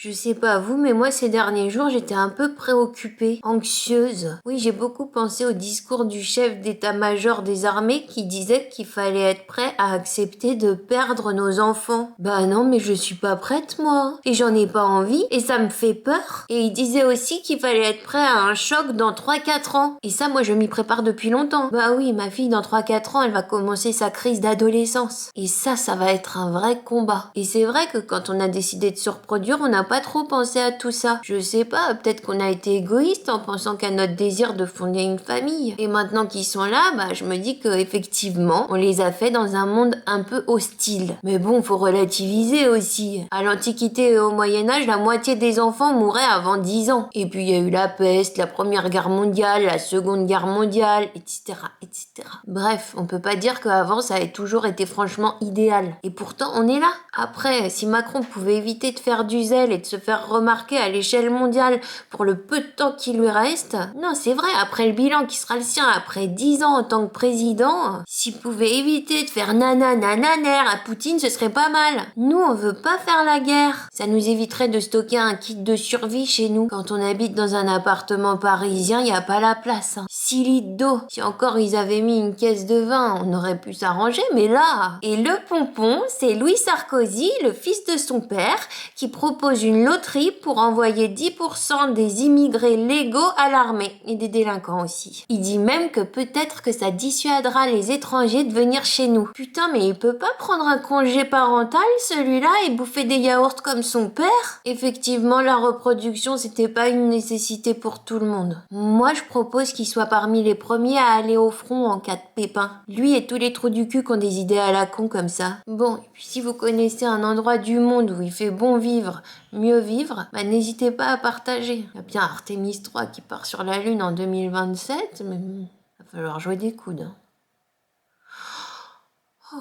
Je sais pas vous, mais moi ces derniers jours j'étais un peu préoccupée, anxieuse. Oui, j'ai beaucoup pensé au discours du chef d'état-major des armées qui disait qu'il fallait être prêt à accepter de perdre nos enfants. Bah non, mais je suis pas prête moi. Et j'en ai pas envie et ça me fait peur. Et il disait aussi qu'il fallait être prêt à un choc dans 3-4 ans. Et ça, moi je m'y prépare depuis longtemps. Bah oui, ma fille dans 3-4 ans, elle va commencer sa crise d'adolescence. Et ça va être un vrai combat. Et c'est vrai que quand on a décidé de se reproduire, on n'a pas trop pensé à tout ça. Je sais pas, peut-être qu'on a été égoïste en pensant qu'à notre désir de fonder une famille. Et maintenant qu'ils sont là, bah je me dis que effectivement, on les a fait dans un monde un peu hostile. Mais bon, faut relativiser aussi. À l'Antiquité et au Moyen-Âge, la moitié des enfants mouraient avant 10 ans. Et puis il y a eu la peste, la Première Guerre mondiale, la Seconde Guerre mondiale, etc., etc. Bref, on peut pas dire qu'avant ça ait toujours été franchement idéal. Et pourtant, on est là. Après, si Macron pouvait éviter de faire du zèle et de se faire remarquer à l'échelle mondiale pour le peu de temps qui lui reste, non, c'est vrai, après le bilan qui sera le sien après 10 ans en tant que président, s'il pouvait éviter de faire nanananer à Poutine, ce serait pas mal. Nous, on veut pas faire la guerre. Ça nous éviterait de stocker un kit de survie chez nous. Quand on habite dans un appartement parisien, y a pas la place. 6 litres d'eau. Si encore ils avaient mis une caisse de vin, on aurait pu s'arranger, mais là... Et le pompon, c'est Louis Sarkozy, le fils de son père, qui propose une loterie pour envoyer 10% des immigrés légaux à l'armée et des délinquants aussi. Il dit même que peut-être que ça dissuadera les étrangers de venir chez nous. Putain, mais il peut pas prendre un congé parental, celui-là, et bouffer des yaourts comme son père? Effectivement, la reproduction, c'était pas une nécessité pour tout le monde. Moi, je propose qu'il soit parmi les premiers à aller au front en cas de pépin. Lui et tous les trous du cul qui ont des idées à la con comme ça. Bon, et puis si vous connaissez un endroit du monde où il fait bon vivre, mieux vivre, bah n'hésitez pas à partager. Il y a bien Artemis 3 qui part sur la Lune en 2027, mais va falloir jouer des coudes. Oh.